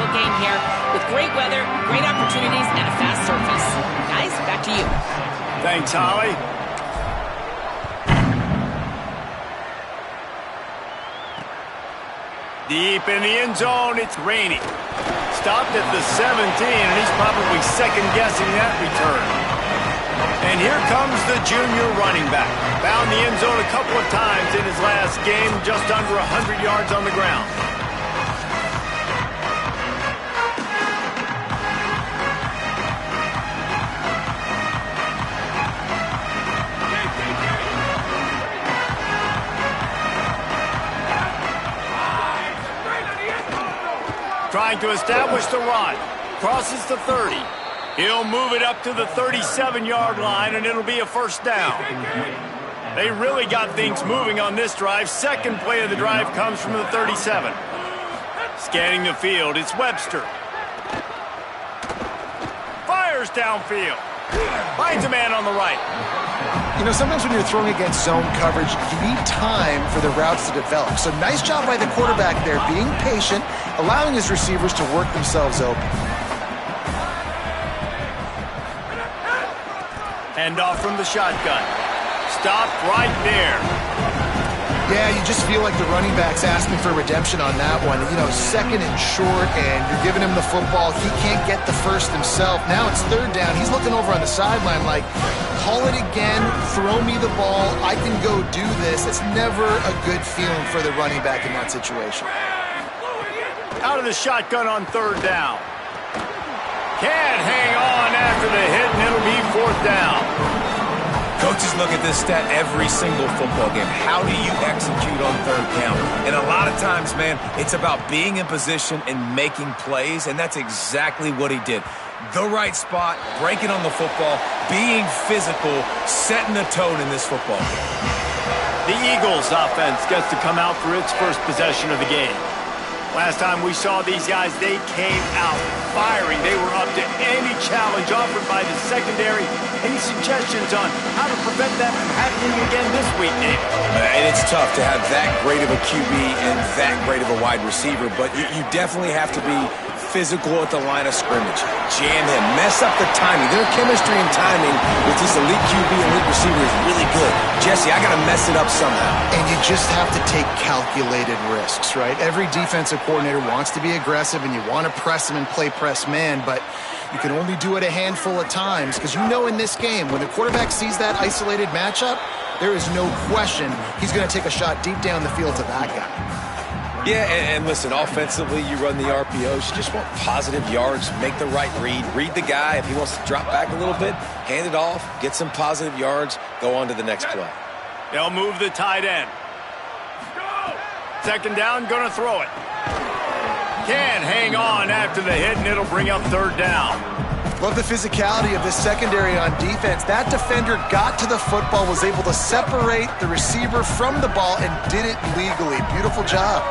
ball game here with great weather, great opportunities, and a fast surface. Guys, back to you. Thanks, Holly. Deep in the end zone, it's raining. Stopped at the 17, and he's probably second-guessing that return. And here comes the junior running back. Found the end zone a couple of times in his last game, just under 100 yards on the ground. Trying to establish the run. Crosses the 30. He'll move it up to the 37-yard line, and it'll be a first down. They really got things moving on this drive. Second play of the drive comes from the 37. Scanning the field, it's Webster. Fires downfield. Finds a man on the right. You know, sometimes when you're throwing against zone coverage, you need time for the routes to develop. So nice job by the quarterback there, being patient, allowing his receivers to work themselves open. Handoff from the shotgun. Stopped right there. Yeah, you just feel like the running back's asking for redemption on that one. You know, second and short, and you're giving him the football. He can't get the first himself. Now it's third down. He's looking over on the sideline like, call it again, throw me the ball, I can go do this. It's never a good feeling for the running back in that situation. Out of the shotgun on third down. Can't hang on after the hit, and it'll be fourth down. Coaches look at this stat every single football game. How do you execute on third down? And a lot of times, man, it's about being in position and making plays, and that's exactly what he did. The right spot, breaking on the football, being physical, setting the tone in this football game. The Eagles offense gets to come out for its first possession of the game. Last time we saw these guys, they came out firing. They were up to any challenge offered by the secondary. Any suggestions on how to prevent that from happening again this week, Nate? And it's tough to have that great of a QB and that great of a wide receiver, but you definitely have to be physical at the line of scrimmage. Jam him. Mess up the timing. Their chemistry and timing with this elite QB and elite receiver is really good. Jesse, I got to mess it up somehow. And you just have to take calculated risks, right? Every defensive coordinator wants to be aggressive, and you want to press him and play press man, but you can only do it a handful of times because you know in this game, when the quarterback sees that isolated matchup, there is no question he's going to take a shot deep down the field to that guy. Yeah, and listen, offensively, you run the RPOs. You just want positive yards, make the right read the guy. If he wants to drop back a little bit, hand it off, get some positive yards, go on to the next play. They'll move the tight end. Second down, going to throw it. Can't hang on after the hit, and it'll bring up third down. Love the physicality of this secondary on defense. That defender got to the football, was able to separate the receiver from the ball, and did it legally. Beautiful job.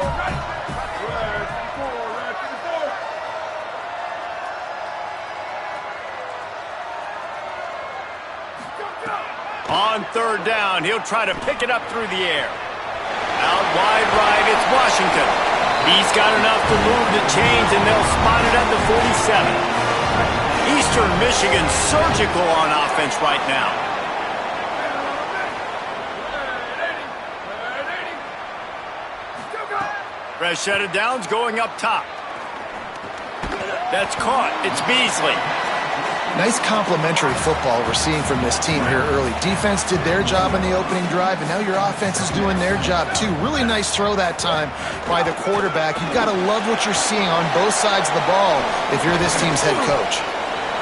On third down, he'll try to pick it up through the air. Out wide right, it's Washington. He's got enough to move the chains, and they'll spot it at the 47. Eastern Michigan surgical on offense right now. Fresh set of downs going up top. That's caught. It's Beasley. Nice complementary football we're seeing from this team here early. Defense did their job in the opening drive, and now your offense is doing their job too. Really nice throw that time by the quarterback. You've got to love what you're seeing on both sides of the ball if you're this team's head coach.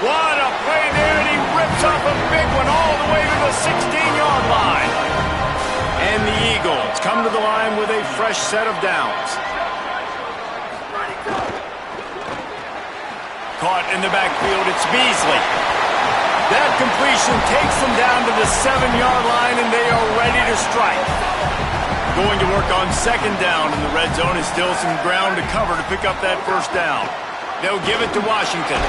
What a play there, and he rips off a big one all the way to the 16-yard line. And the Eagles come to the line with a fresh set of downs. Caught in the backfield, it's Beasley. That completion takes them down to the 7-yard line, and they are ready to strike. Going to work on second down in the red zone. Is still some ground to cover to pick up that first down. They'll give it to Washington.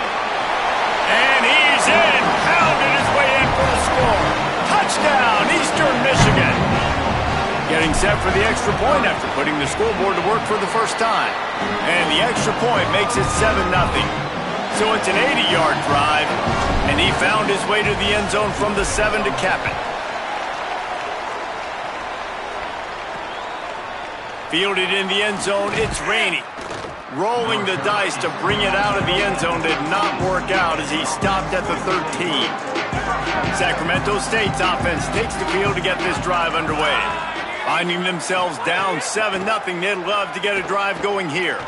And he's in, pounded his way in for the score. Touchdown, Eastern Michigan. Getting set for the extra point after putting the scoreboard to work for the first time. And the extra point makes it 7-0. So it's an 80-yard drive, and he found his way to the end zone from the 7 to cap it. Fielded in the end zone, it's Rainey. Rolling the dice to bring it out of the end zone did not work out as he stopped at the 13. Sacramento State's offense takes the field to get this drive underway. Finding themselves down 7-0, they'd love to get a drive going here.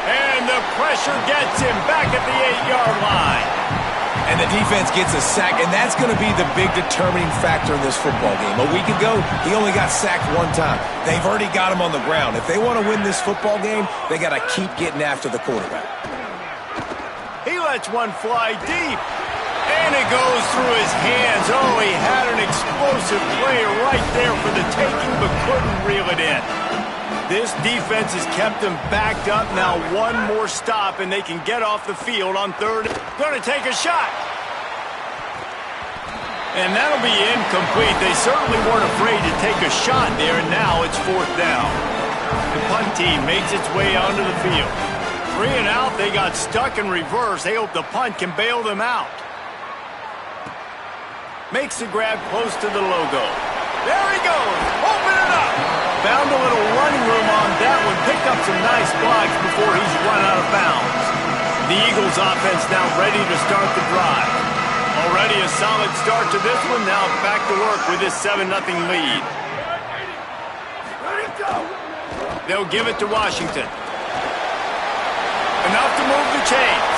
And the pressure gets him back at the 8-yard line. And the defense gets a sack, and that's going to be the big determining factor in this football game. A week ago, he only got sacked one time. They've already got him on the ground. If they want to win this football game, they got to keep getting after the quarterback. He lets one fly deep, and it goes through his hands. Oh, he had an explosive play right there for the taking, but couldn't reel it in. This defense has kept them backed up. Now one more stop, and they can get off the field on third. Going to take a shot. And that'll be incomplete. They certainly weren't afraid to take a shot there, and now it's 4th down. The punt team makes its way onto the field. 3 and out, they got stuck in reverse. They hope the punt can bail them out. Makes the grab close to the logo. There he goes. Open it up. Found a little running room on that one. Picked up some nice blocks before he's run out of bounds. The Eagles offense now ready to start the drive. Already a solid start to this one. Now back to work with this 7-0 lead. They'll give it to Washington. Enough to move the chains.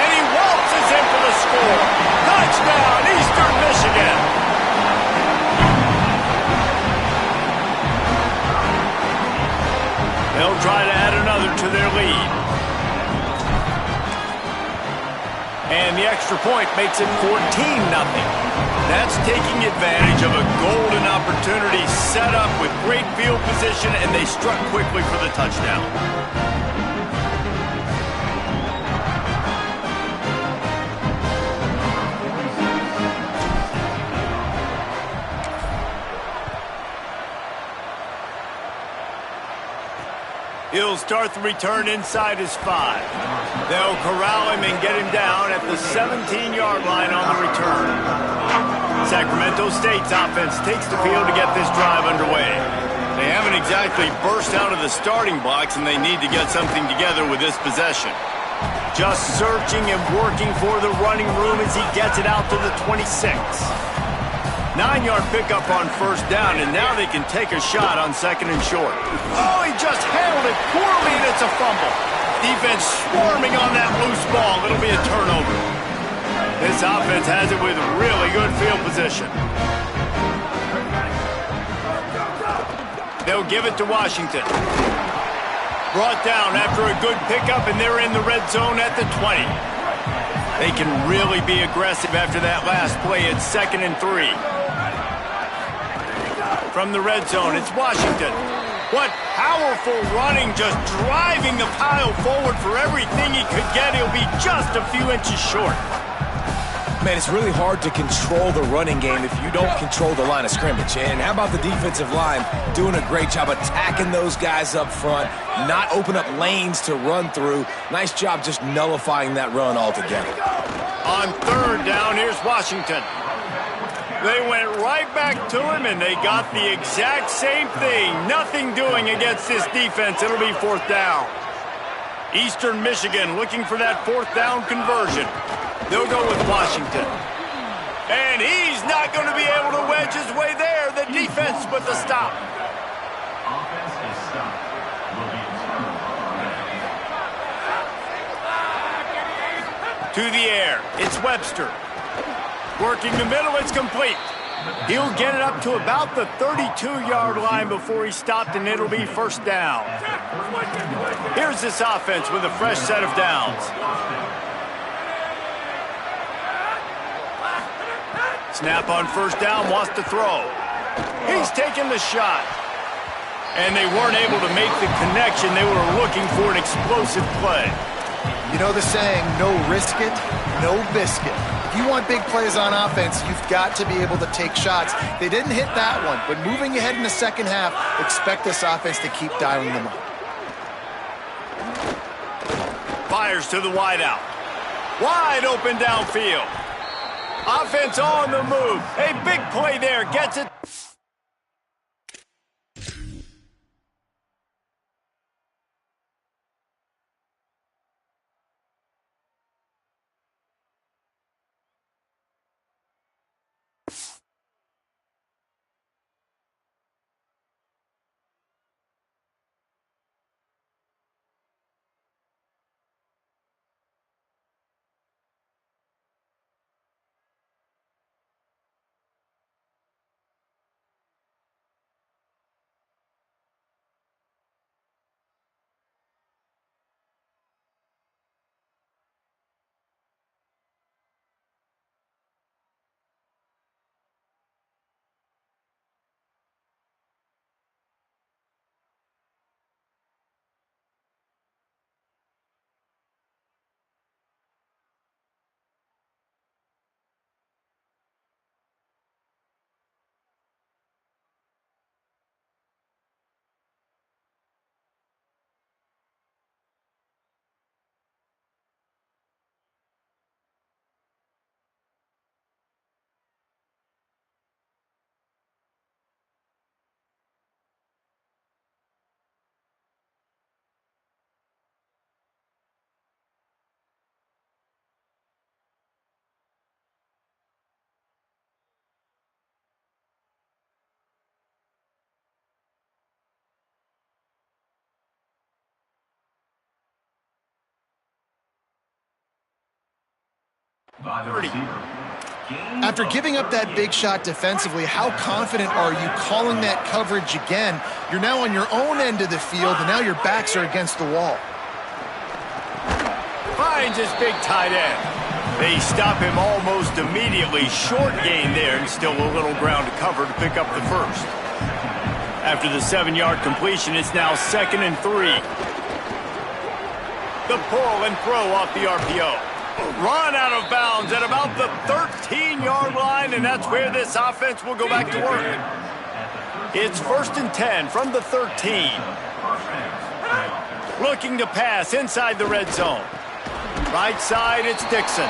And he waltzes in for the score. Touchdown, Eastern Michigan. They'll try to add another to their lead. And the extra point makes it 14-0. That's taking advantage of a golden opportunity set up with great field position, and they struck quickly for the touchdown. He'll start the return inside his 5. They'll corral him and get him down at the 17-yard line on the return. Sacramento State's offense takes the field to get this drive underway. They haven't exactly burst out of the starting blocks, and they need to get something together with this possession. Just searching and working for the running room as he gets it out to the 26. 9-yard pickup on 1st down, and now they can take a shot on 2nd and short. Oh, he just handled it poorly, and it's a fumble. Defense swarming on that loose ball. It'll be a turnover. This offense has it with really good field position. They'll give it to Washington. Brought down after a good pickup, and they're in the red zone at the 20. They can really be aggressive after that last play. It's 2nd and 3. From the red zone, it's Washington. What powerful running, just driving the pile forward for everything he could get. He'll be just a few inches short. Man, it's really hard to control the running game if you don't control the line of scrimmage. And how about the defensive line doing a great job attacking those guys up front, not open up lanes to run through. Nice job just nullifying that run altogether. On 3rd down, here's Washington. They went right back to him, and they got the exact same thing. Nothing doing against this defense. It'll be 4th down. Eastern Michigan looking for that 4th down conversion. They'll go with Washington. And he's not going to be able to wedge his way there. The defense with the stop. To the air, it's Webster. Working the middle, it's complete. He'll get it up to about the 32-yard line before he stopped, and it'll be 1st down. Here's this offense with a fresh set of downs. Snap on 1st down, wants to throw. He's taking the shot. And they weren't able to make the connection. They were looking for an explosive play. You know the saying, no risk it, no biscuit. If you want big plays on offense, you've got to be able to take shots. They didn't hit that one, but moving ahead in the second half, expect this offense to keep dialing them up. Fires to the wideout. Wide open downfield. Offense on the move. A big play there. Gets it. After giving up that big shot defensively, how confident are you calling that coverage again? You're now on your own end of the field, and now your backs are against the wall. Finds his big tight end. They stop him almost immediately. Short gain there, and still a little ground to cover to pick up the first. After the 7-yard completion, it's now 2nd and 3. The pull and throw off the RPO. Run out of bounds at about the 13-yard line, and that's where this offense will go back to work. It's 1st and 10 from the 13. Looking to pass inside the red zone. Right side, it's Dixon.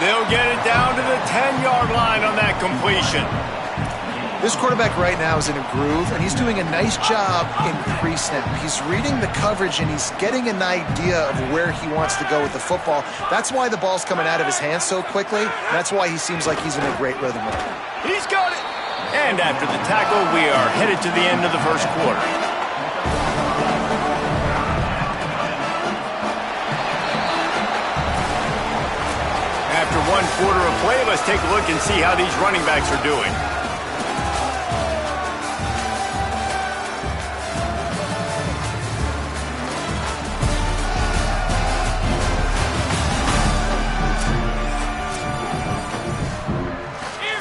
They'll get it down to the 10-yard line on that completion. This quarterback right now is in a groove, and he's doing a nice job in pre-snap. He's reading the coverage, and he's getting an idea of where he wants to go with the football. That's why the ball's coming out of his hands so quickly. That's why he seems like he's in a great rhythm right now. He's got it! And after the tackle, we are headed to the end of the first quarter. After 1 quarter of play, let's take a look and see how these running backs are doing.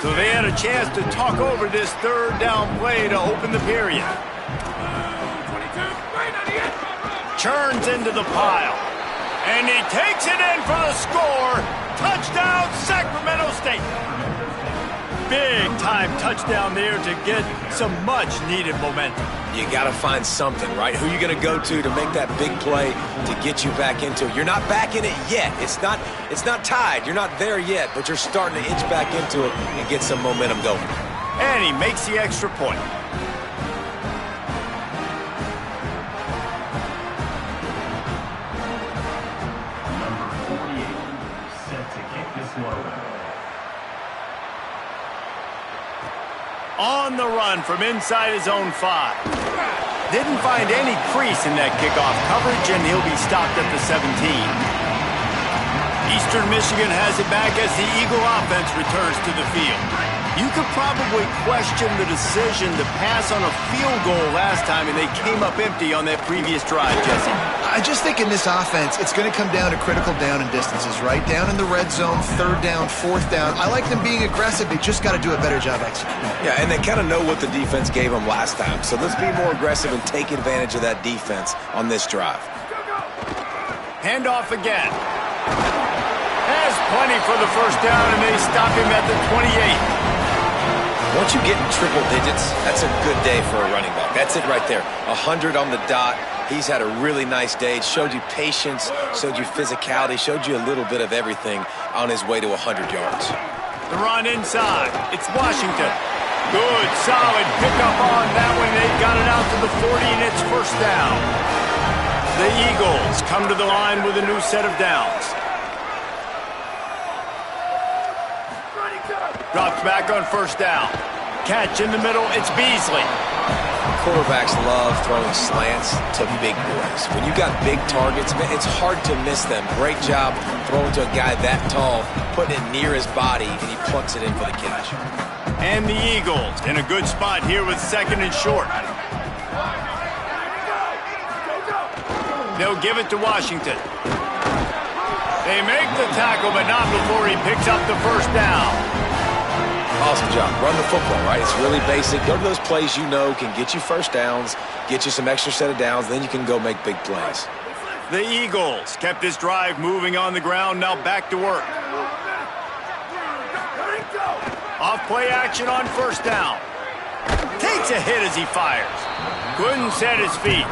So they had a chance to talk over this 3rd down play to open the period. Churns into the pile. And he takes it in for the score. Touchdown, Sacramento State. Big-time touchdown there to get some much-needed momentum. You got to find something, right? Who are you going to go to make that big play to get you back into it? You're not back in it yet. It's not tied. You're not there yet, but you're starting to inch back into it and get some momentum going. And he makes the extra point. On the run from inside his own 5. Didn't find any crease in that kickoff coverage, and he'll be stopped at the 17. Eastern Michigan has it back as the Eagle offense returns to the field. You could probably question the decision to pass on a field goal last time, and they came up empty on that previous drive, Jesse. I just think in this offense, it's going to come down to critical down and distances, right? Down in the red zone, 3rd down, 4th down. I like them being aggressive. They just got to do a better job executing. Yeah, and they kind of know what the defense gave them last time. So let's be more aggressive and take advantage of that defense on this drive. Handoff again. Has plenty for the first down, and they stop him at the 28. Once you get in triple digits, that's a good day for a running back. That's it right there. 100 on the dot. He's had a really nice day. It showed you patience, showed you physicality, showed you a little bit of everything on his way to 100 yards. The run inside. It's Washington. Good, solid pickup on that one. They got it out to the 40, and it's first down. The Eagles come to the line with a new set of downs. Drops back on first down. Catch in the middle. It's Beasley. Quarterbacks love throwing slants to big boys. When you got big targets, man, it's hard to miss them. Great job throwing to a guy that tall, putting it near his body, and he plunks it in for the catch. And the Eagles in a good spot here with second and short. They'll give it to Washington. They make the tackle, but not before he picks up the first down. Awesome job. Run the football, right? It's really basic. Go to those plays you know can get you first downs, get you some extra set of downs, then you can go make big plays. The Eagles kept this drive moving on the ground, now back to work. Off play action on first down. Takes a hit as he fires. Couldn't set his feet.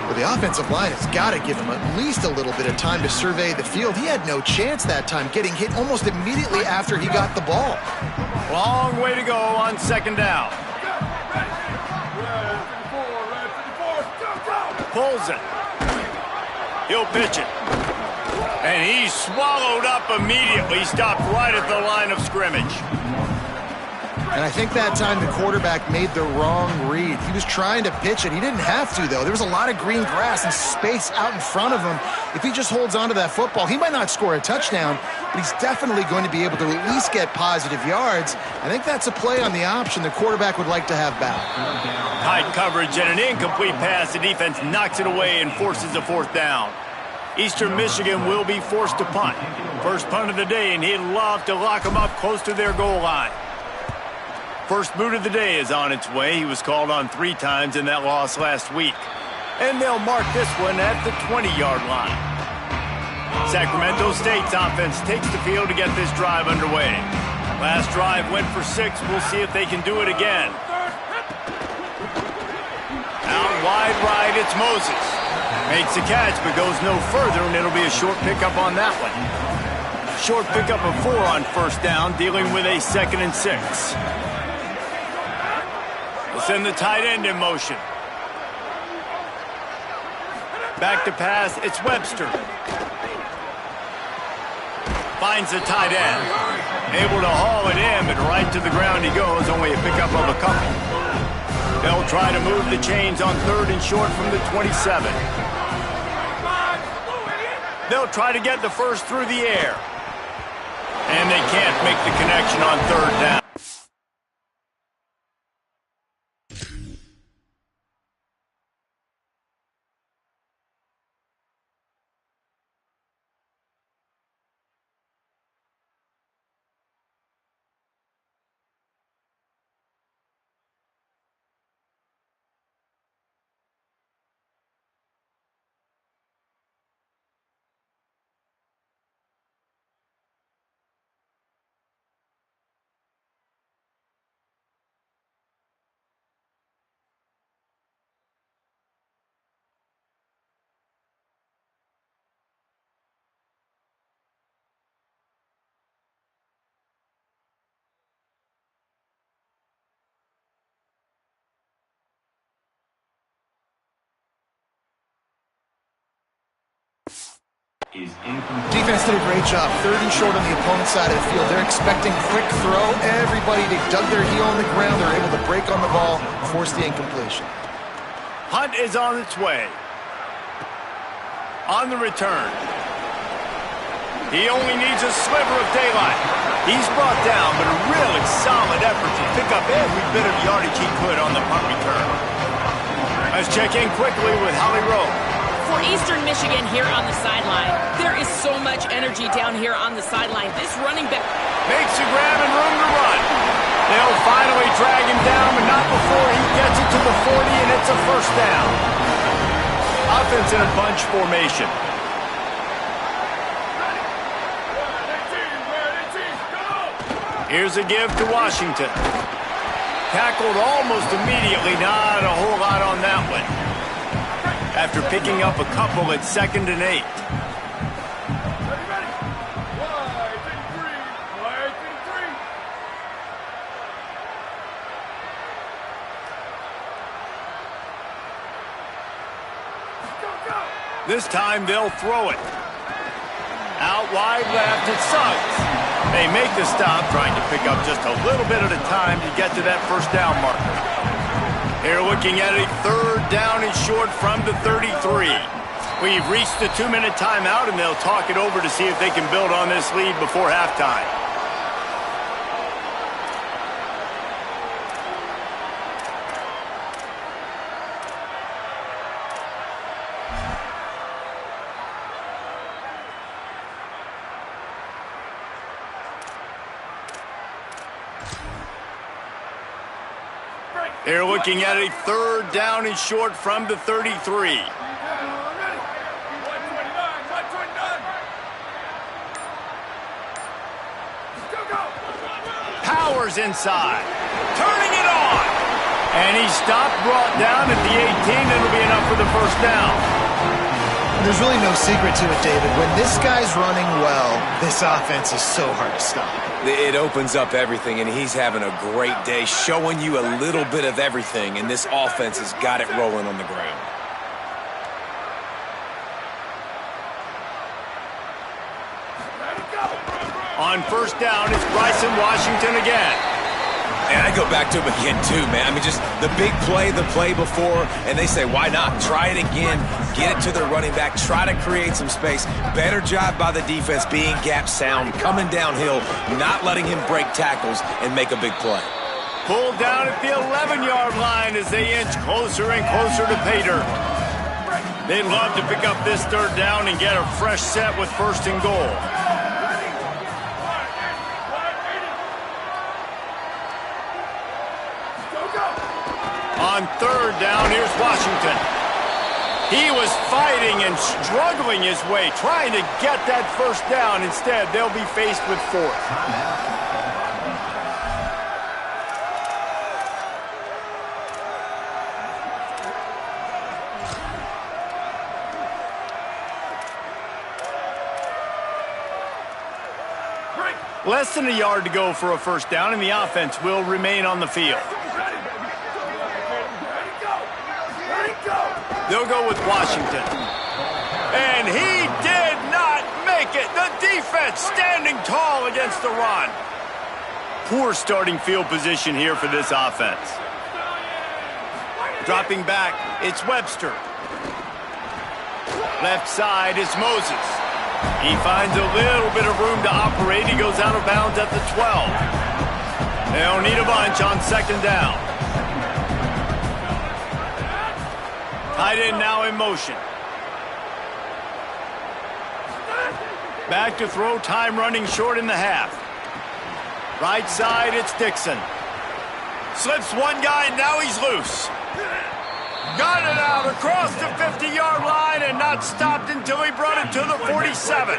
Well, the offensive line has got to give him at least a little bit of time to survey the field. He had no chance that time, getting hit almost immediately after he got the ball. Long way to go on second down. Pulls it. He'll pitch it. And he's swallowed up immediately. Stopped right at the line of scrimmage. And I think that time the quarterback made the wrong read. He was trying to pitch it. He didn't have to, though. There was a lot of green grass and space out in front of him. If he just holds on to that football, he might not score a touchdown, but he's definitely going to be able to at least get positive yards. I think that's a play on the option the quarterback would like to have back. Tight coverage and an incomplete pass. The defense knocks it away and forces a fourth down. Eastern Michigan will be forced to punt. First punt of the day, and he'd love to lock them up close to their goal line. First boot of the day is on its way. He was called on 3 times in that loss last week. And they'll mark this one at the 20-yard line. Sacramento State's offense takes the field to get this drive underway. Last drive went for 6. We'll see if they can do it again. Out wide right, it's Moses. Makes the catch, but goes no further, and it'll be a short pickup on that one. Short pickup of 4 on first down, dealing with a 2nd and 6. Send the tight end in motion. Back to pass, it's Webster. Finds the tight end. Able to haul it in, but right to the ground he goes, only a pickup of a couple. They'll try to move the chains on 3rd and short from the 27. They'll try to get the first through the air. And they can't make the connection on 3rd down. Defense did a great job. 3rd and short on the opponent's side of the field. They're expecting quick throw. Everybody, they dug their heel on the ground. They're able to break on the ball, force the incompletion. Hunt is on its way. On the return. He only needs a sliver of daylight. He's brought down, but a really solid effort to pick up every bit of yardage he could on the punt return. Let's check in quickly with Holly Rowe. For Eastern Michigan here on the sideline, there is so much energy down here on the sideline. This running back makes a grab and room to run. They'll finally drag him down, but not before he gets it to the 40, and it's a first down. Offense in a bunch formation. Here's a give to Washington. Tackled almost immediately, not a whole lot on that one. After picking up a couple at 2nd and 8. This time they'll throw it. Out wide left, it's Suggs. They make the stop, trying to pick up just a little bit at a time to get to that first down marker. They're looking at a 3rd down and short from the 33. We've reached the 2-minute timeout, and they'll talk it over to see if they can build on this lead before halftime. They're looking at a 3rd down and short from the 33. Powers inside. Turning it on. And he stopped, brought down at the 18. It'll be enough for the first down. There's really no secret to it, David. When this guy's running well, this offense is so hard to stop. It opens up everything, and he's having a great day, showing you a little bit of everything, and this offense has got it rolling on the ground. On first down, it's Bryson Washington again. And I go back to him again, too, man. I mean, just the big play, the play before, and they say, why not? Try it again, get it to their running back, try to create some space. Better job by the defense being gap sound, coming downhill, not letting him break tackles and make a big play. Pulled down at the 11-yard line as they inch closer and closer to pay dirt. They'd love to pick up this 3rd down and get a fresh set with 1st and goal. On 3rd down, here's Washington. He was fighting and struggling his way, trying to get that first down. Instead, they'll be faced with 4th. Less than a yard to go for a first down, and the offense will remain on the field. They'll go with Washington. And he did not make it. The defense standing tall against the run. Poor starting field position here for this offense. Dropping back, it's Webster. Left side is Moses. He finds a little bit of room to operate. He goes out of bounds at the 12. They'll need a bunch on 2nd down. Tight end now in motion. Back to throw, time running short in the half. Right side, it's Dixon. Slips one guy, now he's loose. Got it out across the 50-yard line and not stopped until he brought it to the 47.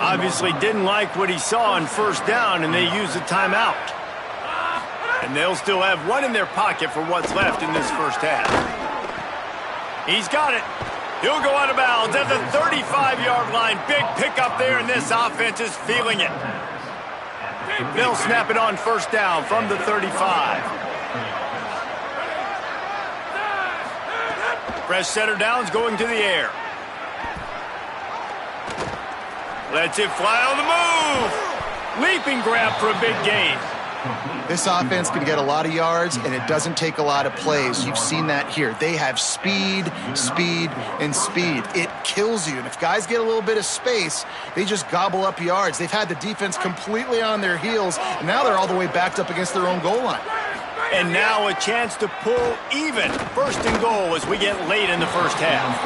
Obviously didn't like what he saw on 1st down, and they used a timeout. And they'll still have one in their pocket for what's left in this first half. He's got it. He'll go out of bounds at the 35-yard line. Big pickup there, and this offense is feeling it. They'll snap it on 1st down from the 35. Fresh setter downs going to the air. Lets it fly on the move. Leaping grab for a big gain. This offense can get a lot of yards, and it doesn't take a lot of plays. You've seen that here. They have speed, speed, and speed. It kills you. And if guys get a little bit of space, they just gobble up yards. They've had the defense completely on their heels, and now they're all the way backed up against their own goal line. And now a chance to pull even. 1st and goal as we get late in the first half.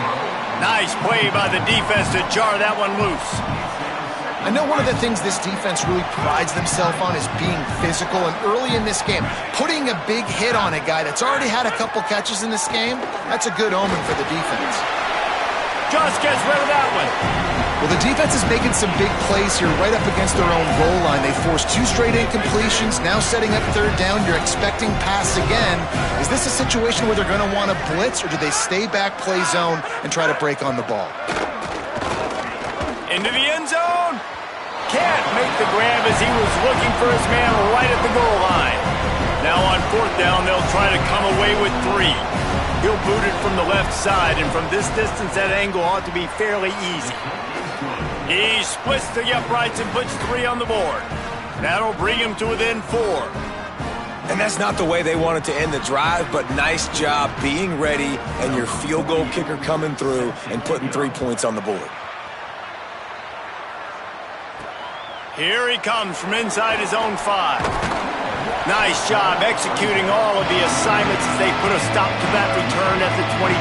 Nice play by the defense to jar that one loose. I know one of the things this defense really prides themselves on is being physical, and early in this game, putting a big hit on a guy that's already had a couple catches in this game, that's a good omen for the defense. Just gets rid of that one. Well, the defense is making some big plays here right up against their own goal line. They forced 2 straight incompletions, now setting up 3rd down. You're expecting pass again. Is this a situation where they're going to want to blitz, or do they stay back, play zone, and try to break on the ball? Into the end zone. Can't make the grab as he was looking for his man right at the goal line. Now on 4th down, they'll try to come away with 3. He'll boot it from the left side, and from this distance, that angle ought to be fairly easy. He splits the uprights and puts 3 on the board. That'll bring him to within 4. And that's not the way they wanted to end the drive, but nice job being ready and your field goal kicker coming through and putting 3 points on the board. Here he comes from inside his own 5. Nice job executing all of the assignments as they put a stop to that return at the 22.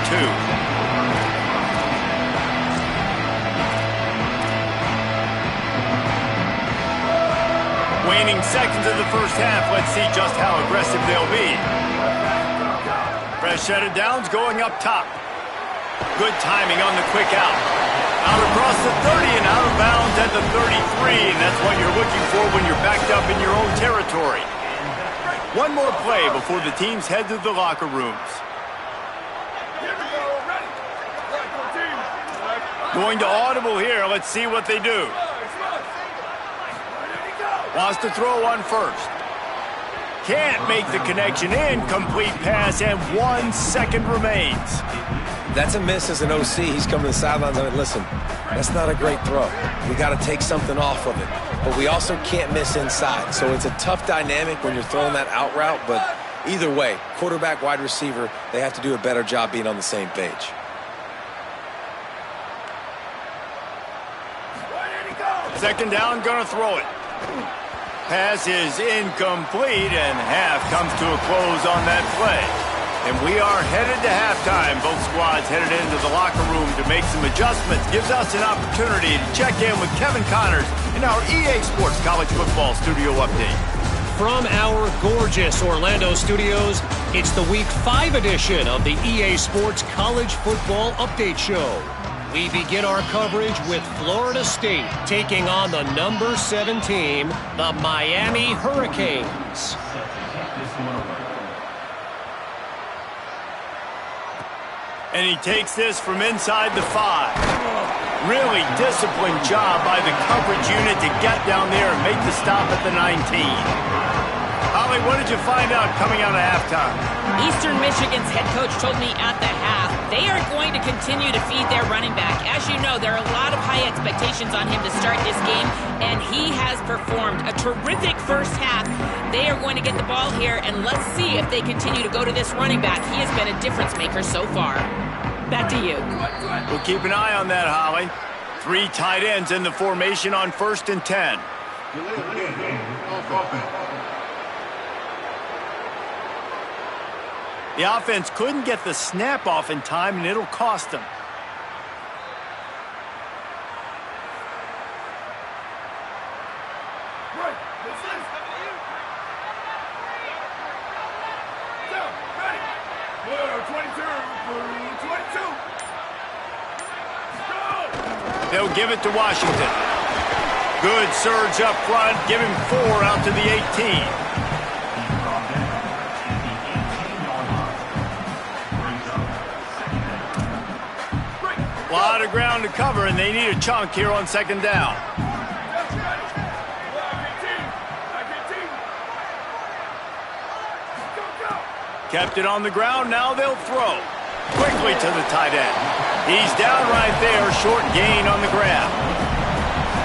Waning seconds of the first half. Let's see just how aggressive they'll be. Fresh set of downs going up top. Good timing on the quick out. Out across the 30 and out of bounds at the 33. And that's what you're looking for when you're backed up in your own territory. One more play before the teams head to the locker rooms. Going to audible here. Let's see what they do. Wants to throw on first. Can't make the connection. Incomplete pass, and 1 second remains. That's a miss as an OC. He's coming to the sidelines and listen, that's not a great throw. We got to take something off of it. But we also can't miss inside. So it's a tough dynamic when you're throwing that out route. But either way, quarterback, wide receiver, they have to do a better job being on the same page. Second down, gonna throw it. Pass is incomplete, and half comes to a close on that play. And we are headed to halftime. Both squads headed into the locker room to make some adjustments. Gives us an opportunity to check in with Kevin Connors in our EA Sports College Football Studio Update. From our gorgeous Orlando studios, it's the Week 5 edition of the EA Sports College Football Update Show. We begin our coverage with Florida State taking on the number 7 team, the Miami Hurricanes. And he takes this from inside the 5. Really disciplined job by the coverage unit to get down there and make the stop at the 19. Holly, what did you find out coming out of halftime? Eastern Michigan's head coach told me at the half they are going to continue to feed their running back. As you know, there are a lot of high expectations on him to start this game, and he has performed a terrific first half. They are going to get the ball here, and let's see if they continue to go to this running back. He has been a difference maker so far. Back to you. We'll keep an eye on that, Holly. 3 tight ends in the formation on 1st and 10. The offense couldn't get the snap off in time, and it'll cost them. They'll give it to Washington. Good surge up front. Give him 4 out to the 18. A lot of ground to cover, and they need a chunk here on 2nd down. Kept it on the ground. Now they'll throw. Quickly to the tight end. He's down right there. Short gain on the grab.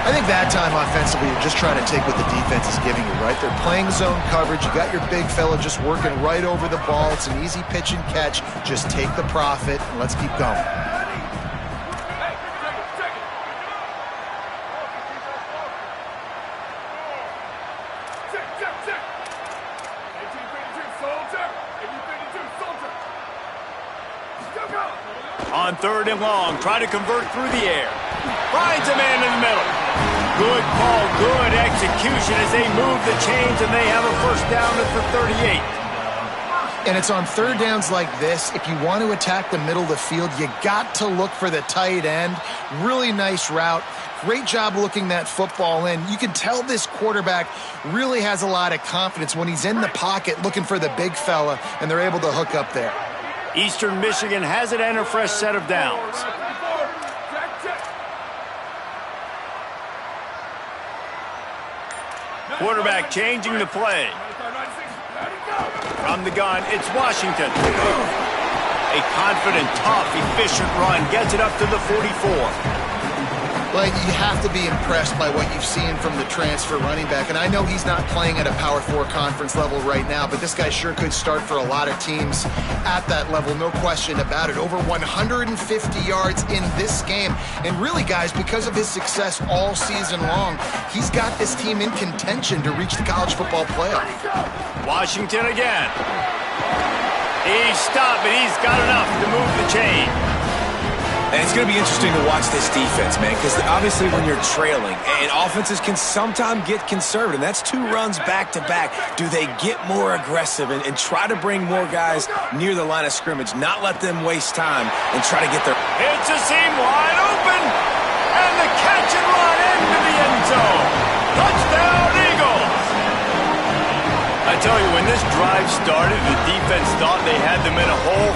I think that time offensively, you're just trying to take what the defense is giving you, right? They're playing zone coverage. You got your big fella just working right over the ball. It's an easy pitch and catch. Just take the profit, and let's keep going. On 3rd and long, try to convert through the air. Finds a man in the middle. Good call, good execution as they move the chains, and they have a 1st down at the 38. And it's on third downs like this, if you want to attack the middle of the field, you got to look for the tight end. Really nice route. Great job looking that football in. You can tell this quarterback really has a lot of confidence when he's in the pocket looking for the big fella, and they're able to hook up there. Eastern Michigan has it and a fresh set of downs. Quarterback changing the play. From the gun, it's Washington. A confident, tough, efficient run gets it up to the 44. Well, you have to be impressed by what you've seen from the transfer running back. And I know he's not playing at a Power 4 conference level right now, but this guy sure could start for a lot of teams at that level, no question about it. Over 150 yards in this game. And really, guys, because of his success all season long, he's got this team in contention to reach the college football playoff. Washington again. He's stopped, but he's got enough to move the chain. And it's going to be interesting to watch this defense, man, because obviously when you're trailing, and offenses can sometimes get conservative, and that's 2 runs back-to-back. Do they get more aggressive and try to bring more guys near the line of scrimmage, not let them waste time, and try to get their... It's a seam wide open, and the catch and run into the end zone. Touchdown, Eagles! I tell you, when this drive started, the defense thought they had them in a hole.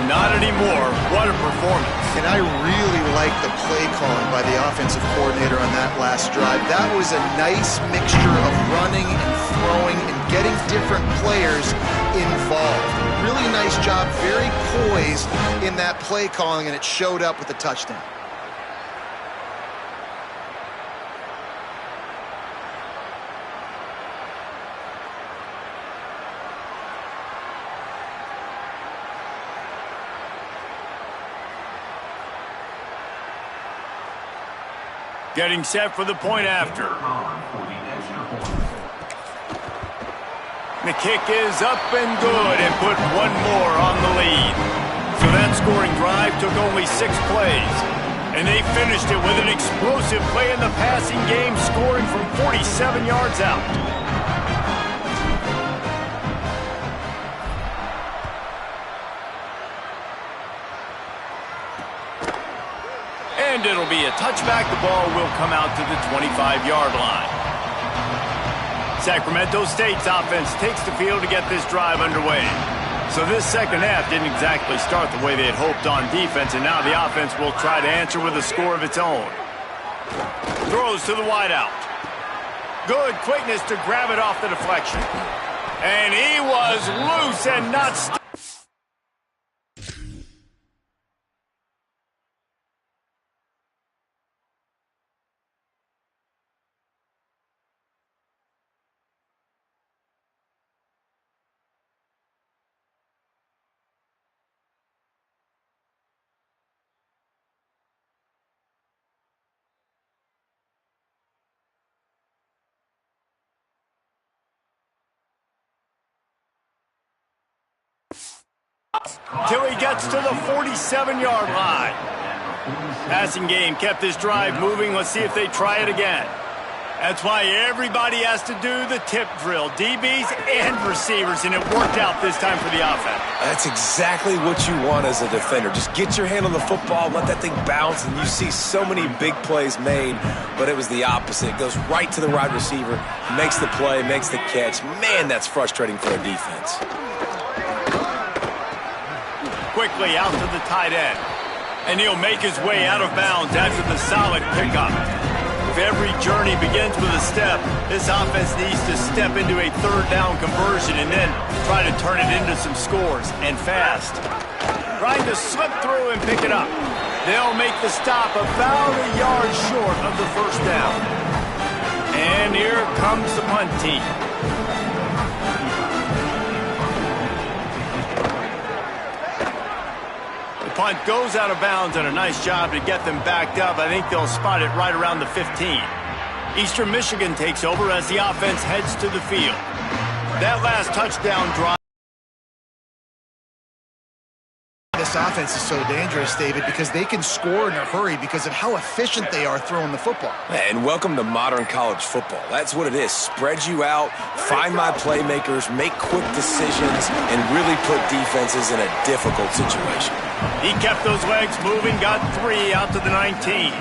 Not anymore. What a performance. And I really like the play calling by the offensive coordinator on that last drive. That was a nice mixture of running and throwing and getting different players involved. Really nice job, very poised in that play calling, and it showed up with the touchdown. Getting set for the point after. The kick is up and good and put one more on the lead. So that scoring drive took only 6 plays. And they finished it with an explosive play in the passing game, scoring from 47 yards out. And it'll be a touchback. The ball will come out to the 25-yard line. Sacramento State's offense takes the field to get this drive underway. So this second half didn't exactly start the way they had hoped on defense, and now the offense will try to answer with a score of its own. Throws to the wideout. Good quickness to grab it off the deflection. And he was loose and not stuck. Till he gets to the 47-yard line. Passing game kept this drive moving. Let's see if they try it again. That's why everybody has to do the tip drill, DBs and receivers, and it worked out this time for the offense. That's exactly what you want as a defender. Just get your hand on the football, let that thing bounce, and you see so many big plays made, but it was the opposite. It goes right to the wide receiver, makes the play, makes the catch. Man, that's frustrating for a defense. Quickly out to the tight end. And he'll make his way out of bounds after the solid pickup. If every journey begins with a step, this offense needs to step into a third down conversion and then try to turn it into some scores, and fast. Trying to slip through and pick it up. They'll make the stop about a yard short of the first down. And here comes the punt team. Punt goes out of bounds, and a nice job to get them backed up. I think they'll spot it right around the 15. Eastern Michigan takes over as the offense heads to the field. That last touchdown drive. The this offense is so dangerous, David, because they can score in a hurry because of how efficient they are throwing the football. And welcome to modern college football. That's what it is. Spread you out, find my playmakers, make quick decisions, and really put defenses in a difficult situation. He kept those legs moving, got 3 out to the 19.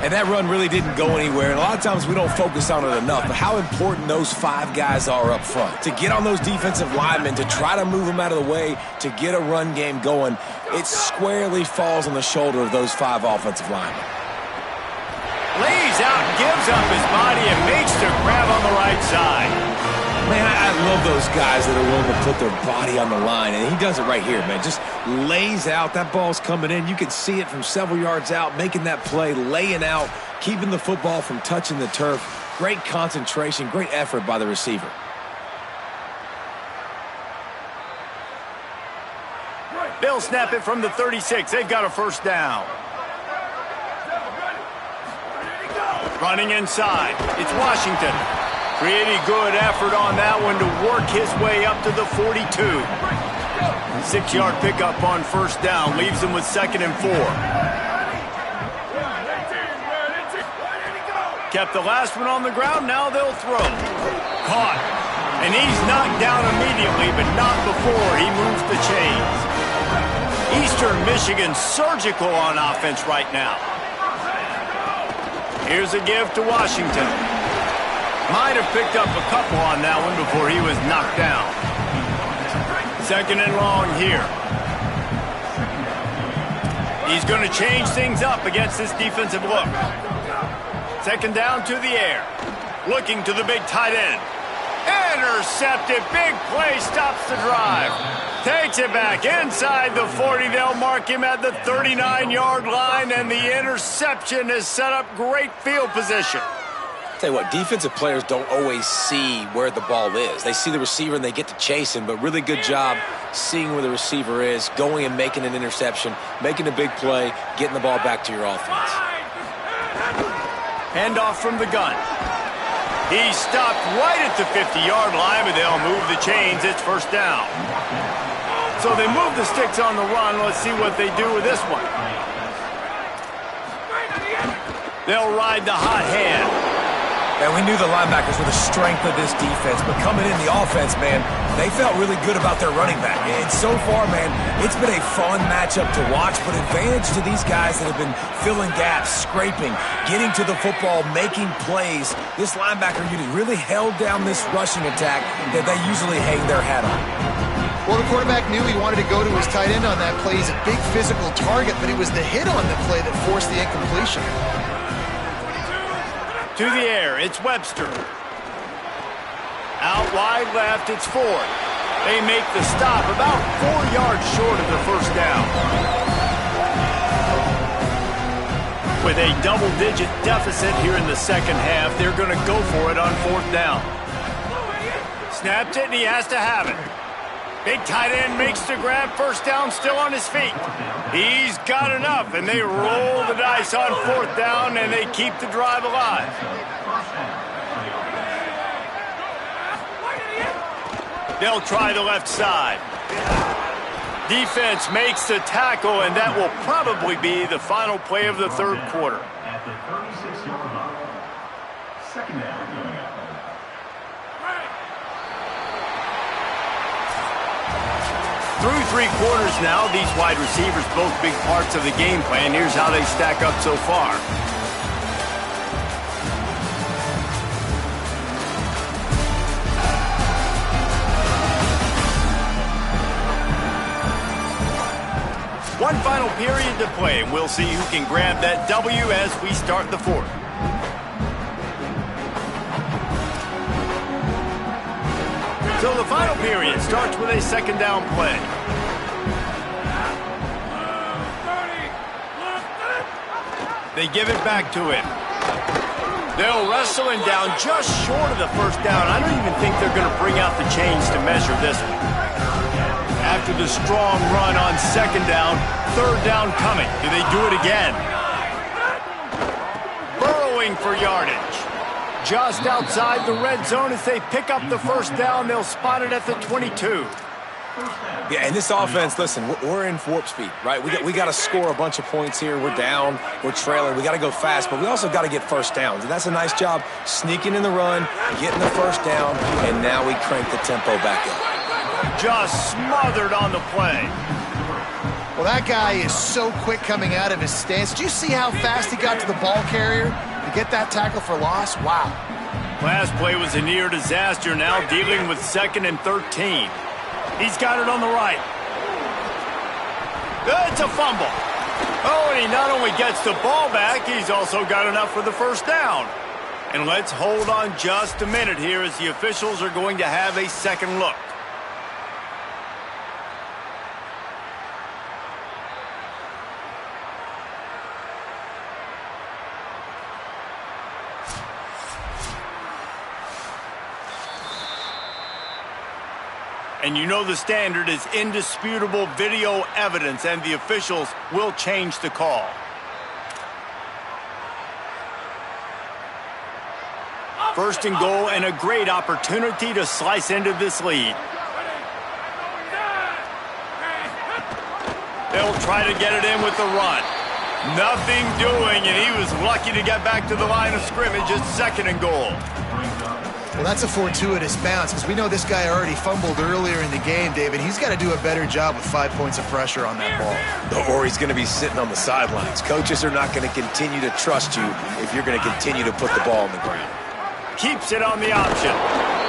And that run really didn't go anywhere. And a lot of times we don't focus on it enough, but how important those 5 guys are up front. To get on those defensive linemen, to try to move them out of the way, to get a run game going, it squarely falls on the shoulder of those 5 offensive linemen. Lays out, gives up his body, and makes the grab on the right side. Man, I love those guys that are willing to put their body on the line, and he does it right here, man. Just lays out. That ball's coming in. You can see it from several yards out, making that play, laying out, keeping the football from touching the turf. Great concentration, great effort by the receiver. They'll snap it from the 36. They've got a first down. Running inside. It's Washington. Pretty good effort on that one to work his way up to the 42. 6-yard pickup on first down. Leaves him with 2nd and 4. Kept the last one on the ground. Now they'll throw. Caught. And he's knocked down immediately, but not before he moves the chains. Eastern Michigan surgical on offense right now. Here's a give to Washington. Might have picked up a couple on that one before he was knocked down. 2nd and long here. He's going to change things up against this defensive look. 2nd down to the air. Looking to the big tight end. Intercepted. Big play. Stops the drive. Takes it back inside the 40. They'll mark him at the 39-yard line, and the interception has set up great field position. Tell you what, defensive players don't always see where the ball is. They see the receiver and they get to chase him, but really good job seeing where the receiver is, going and making an interception, making a big play, getting the ball back to your offense. Handoff from the gun. He stopped right at the 50-yard line, but they'll move the chains. It's first down. So they move the sticks on the run. Let's see what they do with this one. They'll ride the hot hand. And we knew the linebackers were the strength of this defense, but coming in the offense, man, they felt really good about their running back. And so far, man, it's been a fun matchup to watch, but advantage to these guys that have been filling gaps, scraping, getting to the football, making plays. This linebacker unit really held down this rushing attack that they usually hang their hat on. Well, the quarterback knew he wanted to go to his tight end on that play. He's a big physical target, but it was the hit on the play that forced the incompletion. To the air, it's Webster. Out wide left, it's Ford. They make the stop about 4 yards short of the first down. With a double-digit deficit here in the second half, they're going to go for it on 4th down. Snapped it, and he has to have it. Big tight end makes the grab. First down, still on his feet. He's got enough, and they roll the dice on 4th down, and they keep the drive alive. They'll try the left side. Defense makes the tackle, and that will probably be the final play of the third quarter. At the 36-yard line, 2nd down. Through 3 quarters now, these wide receivers both big parts of the game plan. Here's how they stack up so far. One final period to play, and we'll see who can grab that W as we start the 4th. So the final period starts with a 2nd down play. They give it back to him. They'll wrestle him down just short of the first down. I don't even think they're going to bring out the chains to measure this one. After the strong run on 2nd down, 3rd down coming. Do they do it again? Burrowing for yardage. Just outside the red zone as they pick up the first down. They'll spot it at the 22. Yeah, and this offense, listen, we're in warp speed, right? We got to score a bunch of points here. We're down. We're trailing. We got to go fast, but we also got to get first downs. And that's a nice job sneaking in the run, getting the first down, and now we crank the tempo back up. Just smothered on the play. Well, that guy is so quick coming out of his stance. Did you see how fast he got to the ball carrier to get that tackle for loss? Wow. Last play was a near disaster, now dealing with 2nd and 13. He's got it on the right. It's a fumble. Oh, and he not only gets the ball back, he's also got enough for the first down. And let's hold on just a minute here as the officials are going to have a second look. And you know the standard is indisputable video evidence, and the officials will change the call. First and goal, and a great opportunity to slice into this lead. They'll try to get it in with the run. Nothing doing, and he was lucky to get back to the line of scrimmage at 2nd and goal. Well, that's a fortuitous bounce because we know this guy already fumbled earlier in the game, David. He's got to do a better job with 5 points of pressure on that ball. Or he's going to be sitting on the sidelines. Coaches are not going to continue to trust you if you're going to continue to put the ball on the ground. Keeps it on the option.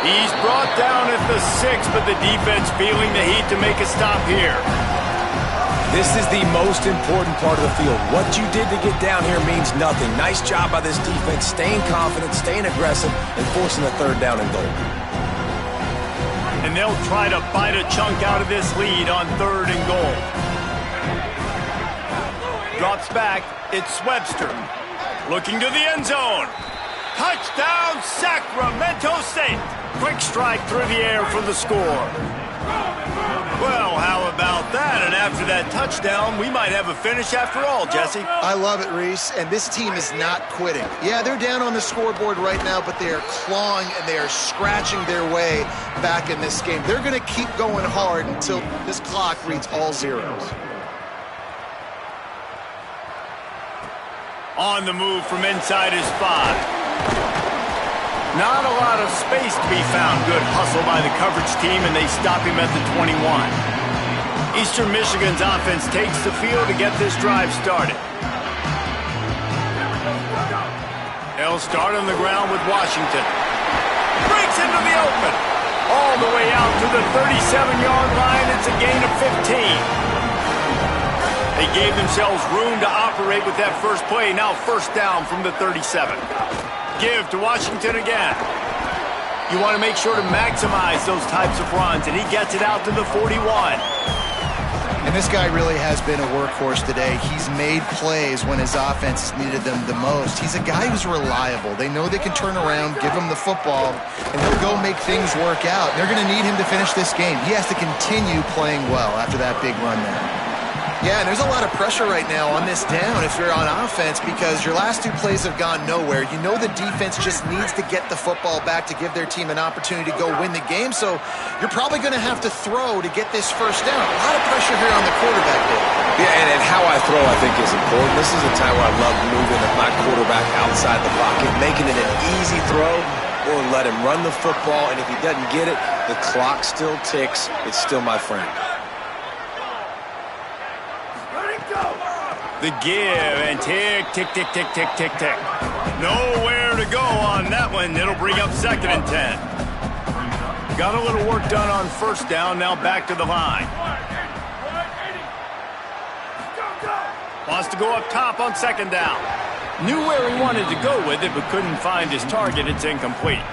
He's brought down at the 6, but the defense feeling the heat to make a stop here. This is the most important part of the field. What you did to get down here means nothing. Nice job by this defense, staying confident, staying aggressive, and forcing a 3rd down and goal. And they'll try to bite a chunk out of this lead on 3rd and goal. Drops back. It's Webster. Looking to the end zone. Touchdown, Sacramento State. Quick strike through the air for the score. Well, how about that? And after that touchdown, we might have a finish after all, Jesse. I love it, Reese, and this team is not quitting. Yeah, they're down on the scoreboard right now, but they are clawing and they are scratching their way back in this game. They're going to keep going hard until this clock reads all zeros. On the move from inside his 5. Not a lot of space to be found. Good hustle by the coverage team, and they stop him at the 21. Eastern Michigan's offense takes the field to get this drive started. They'll start on the ground with Washington. Breaks into the open. All the way out to the 37-yard line. It's a gain of 15. They gave themselves room to operate with that first play. Now 1st down from the 37. Give to Washington again. You want to make sure to maximize those types of runs, and he gets it out to the 41. And this guy really has been a workhorse today. He's made plays when his offense has needed them the most. He's a guy who's reliable. They know they can turn around, give him the football, and he'll go make things work out. They're going to need him to finish this game. He has to continue playing well after that big run there. Yeah, and there's a lot of pressure right now on this down if you're on offense because your last 2 plays have gone nowhere. You know the defense just needs to get the football back to give their team an opportunity to go win the game, so you're probably going to have to throw to get this first down. A lot of pressure here on the quarterback there. Yeah, and how I throw, I think, is important. This is a time where I love moving my quarterback outside the pocket, making it an easy throw, or let him run the football, and if he doesn't get it, the clock still ticks. It's still my friend. The give, and tick, tick, tick, tick, tick, tick, tick. Nowhere to go on that one. It'll bring up 2nd and 10. Got a little work done on 1st down, now back to the line. Wants to go up top on 2nd down. Knew where he wanted to go with it, but couldn't find his target. It's incomplete.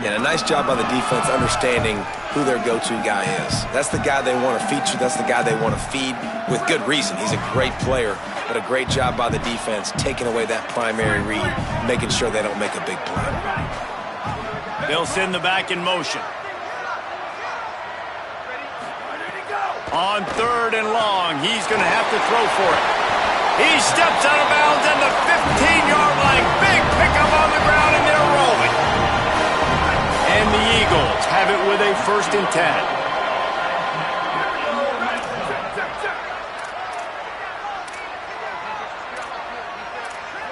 Yeah, a nice job by the defense understanding who their go-to guy is. That's the guy they want to feature. That's the guy they want to feed with good reason. He's a great player, but a great job by the defense taking away that primary read, making sure they don't make a big play. They'll send the back in motion. On 3rd and long, he's going to have to throw for it. He steps out of bounds at the 15-yard line. Big pickup on the ground, and they're rolling. And the Eagles have it with a 1st and 10.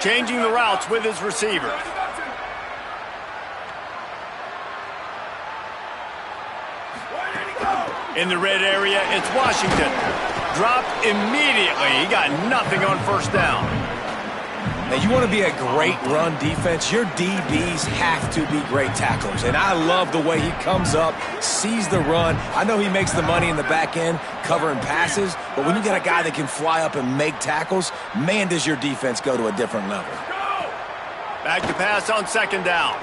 Changing the routes with his receivers. In the red area, it's Washington. Dropped immediately. He got nothing on first down. Now, you want to be a great run defense, your DBs have to be great tacklers. And I love the way he comes up, sees the run. I know he makes the money in the back end covering passes, but when you got a guy that can fly up and make tackles, man, does your defense go to a different level. Back to pass on second down.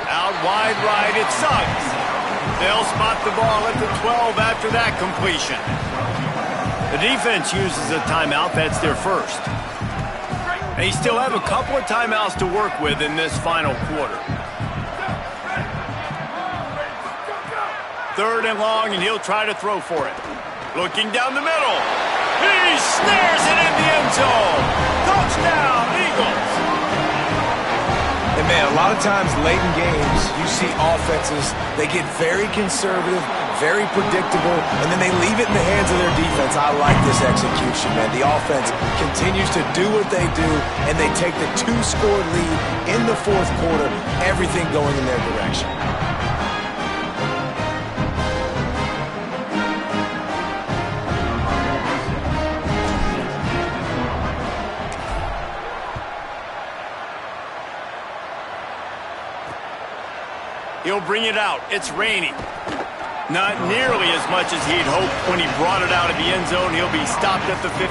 Out wide right, it's Suggs. They'll spot the ball at the 12 after that completion. The defense uses a timeout. That's their first. They still have a couple of timeouts to work with in this final quarter. Third and long, and he'll try to throw for it. Looking down the middle. He snares it in the end zone. Touchdown, Eagles. And, man, a lot of times late in games, you see offenses, they get very conservative, very predictable, and then they leave it in the hands of their defense. I like this execution, man. The offense continues to do what they do, and they take the 2-score lead in the fourth quarter, everything going in their direction. He'll bring it out. It's raining. Not nearly as much as he'd hoped when he brought it out of the end zone. He'll be stopped at the 15.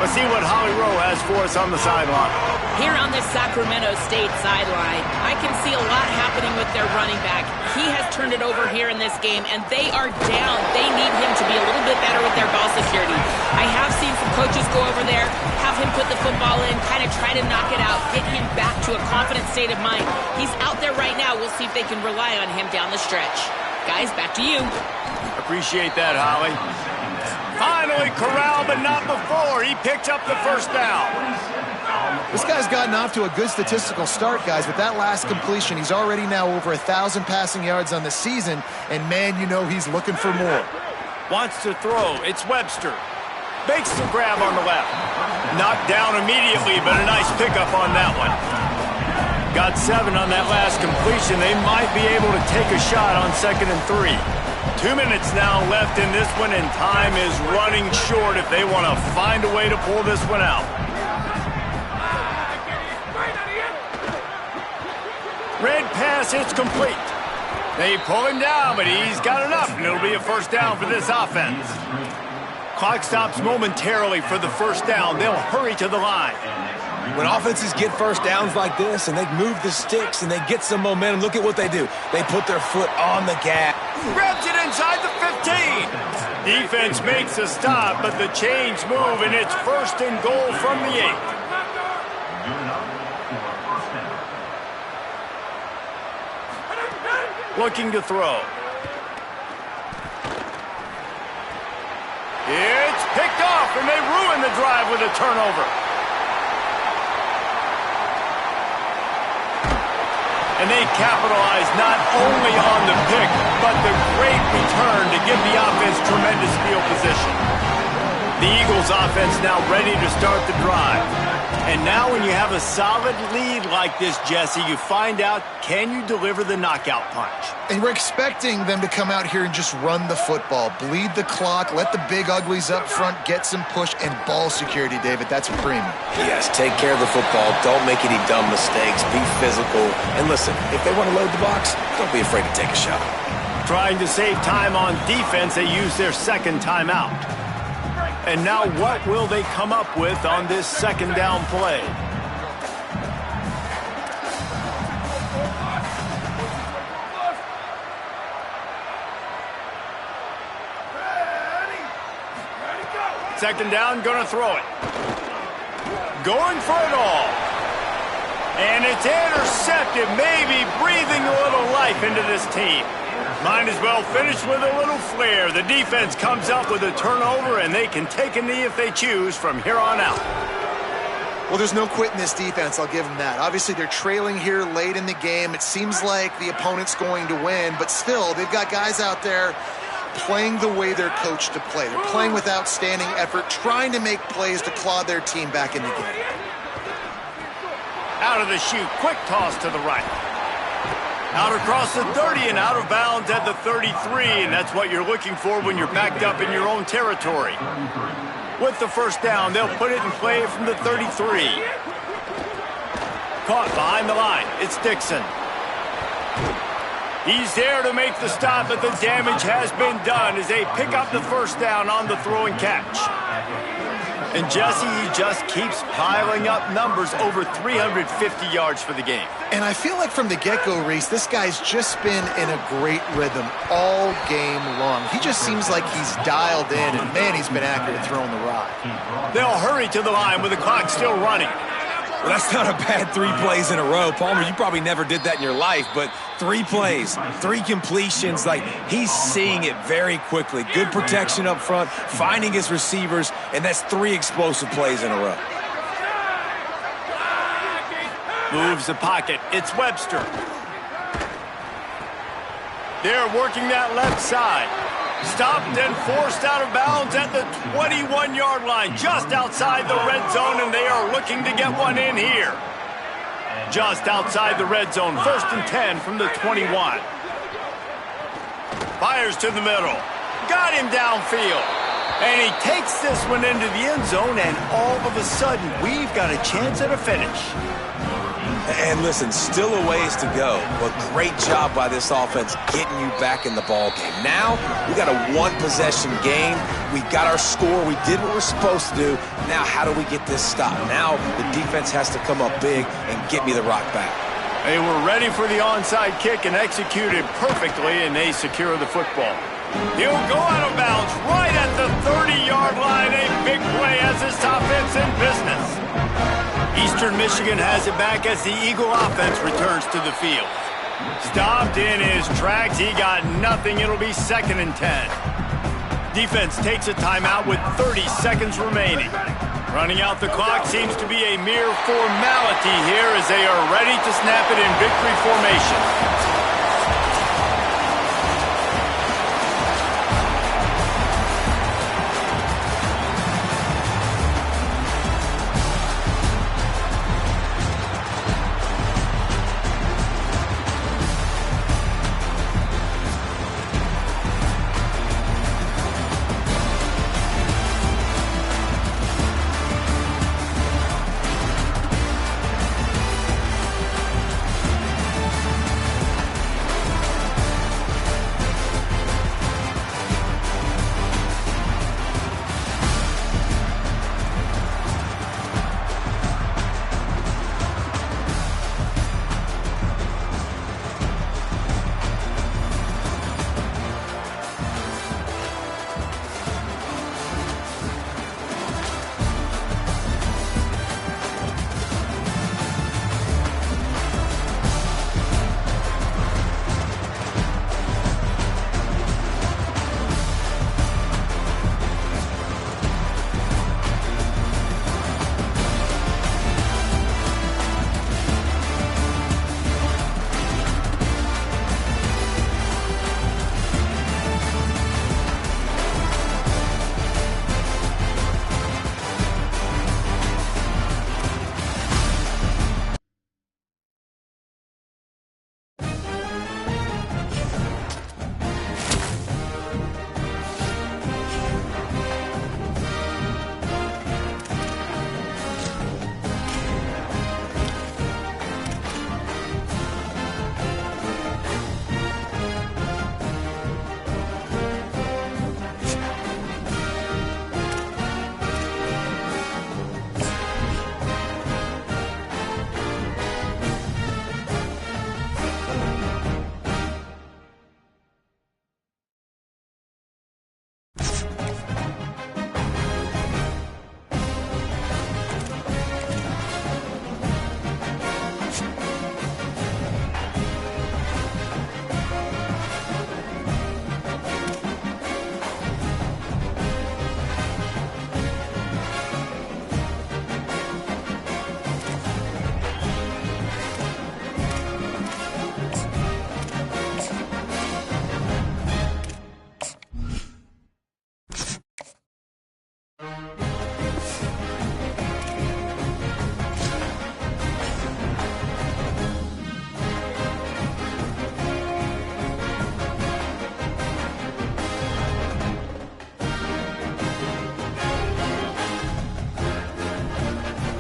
Let's see what Holly Rowe has for us on the sideline. Here on the Sacramento State sideline, I can see a lot happening with their running back. He has turned it over here in this game, and they are down. They need him to be a little bit better with their ball security. I have seen some coaches go over there, have him put the football in, kind of try to knock it out, get him back to a confident state of mind. He's out there right now. We'll see if they can rely on him down the stretch. Guys, back to you. Appreciate that, Holly. Finally corralled, but not before. He picked up the first down. This guy's gotten off to a good statistical start, guys. With that last completion, he's already now over 1,000 passing yards on the season, and, man, you know he's looking for more. Wants to throw. It's Webster. Makes the grab on the left. Knocked down immediately, but a nice pickup on that one. Got 7 on that last completion. They might be able to take a shot on 2nd and 3. 2 minutes now left in this one, and time is running short if they want to find a way to pull this one out. Red pass, it's complete. They pull him down, but he's got enough, and it'll be a first down for this offense. Clock stops momentarily for the first down. They'll hurry to the line. When offenses get first downs like this and they move the sticks and they get some momentum, look at what they do. They put their foot on the gas. Grabs it inside the 15. Defense makes a stop, but the chains move, and it's 1st and goal from the 8. Looking to throw. It's picked off, and they ruin the drive with a turnover. And they capitalize not only on the pick, but the great return to give the offense tremendous field position. The Eagles offense now ready to start the drive. And now when you have a solid lead like this, Jesse, you find out, can you deliver the knockout punch? And we're expecting them to come out here and just run the football, bleed the clock, let the big uglies up front get some push, and ball security, David. That's a premium. Yes, take care of the football. Don't make any dumb mistakes. Be physical. And listen, if they want to load the box, don't be afraid to take a shot. Trying to save time on defense, they use their 2nd timeout. And now what will they come up with on this 2nd down play? Second down, gonna throw it. Going for it all. And it's intercepted, maybe breathing a little life into this team. Might as well finish with a little flair. The defense comes up with a turnover, and they can take a knee if they choose from here on out. Well, there's no quitting this defense. I'll give them that. Obviously, they're trailing here late in the game. It seems like the opponent's going to win, but still, they've got guys out there playing the way they're coached to play. They're playing with outstanding effort, trying to make plays to claw their team back in the game. Out of the chute, quick toss to the right. Out across the 30 and out of bounds at the 33, and that's what you're looking for when you're backed up in your own territory. With the first down, they'll put it in play from the 33. Caught behind the line. It's Dixon. He's there to make the stop, but the damage has been done as they pick up the first down on the throw and catch. And Jesse, he just keeps piling up numbers, over 350 yards for the game. And I feel like from the get-go, Reese, this guy's just been in a great rhythm all game long. He just seems like he's dialed in, and man, he's been accurate throwing the rock. They'll hurry to the line with the clock still running. Well, that's not a bad 3 plays in a row. Palmer, you probably never did that in your life, but 3 plays, 3 completions, like he's seeing it very quickly. Good protection up front, finding his receivers, and that's 3 explosive plays in a row. Moves the pocket. It's Webster. They're working that left side. Stopped and forced out of bounds at the 21-yard line, just outside the red zone, and they are looking to get one in here. Just outside the red zone, 1st and 10 from the 21. Fires to the middle. Got him downfield. And he takes this one into the end zone, and all of a sudden, we've got a chance at a finish. And listen, still a ways to go, but great job by this offense getting you back in the ball game. Now, we got a 1-possession game. We got our score. We did what we're supposed to do. Now, how do we get this stop? Now, the defense has to come up big and get me the rock back. They were ready for the onside kick and executed perfectly, and they secure the football. He'll go out of bounds right at the 30-yard line. A big play as this offense in business. Eastern Michigan has it back as the Eagle offense returns to the field. Stopped in his tracks. He got nothing. It'll be 2nd and 10. Defense takes a timeout with 30 seconds remaining. Running out the clock seems to be a mere formality here as they are ready to snap it in victory formation.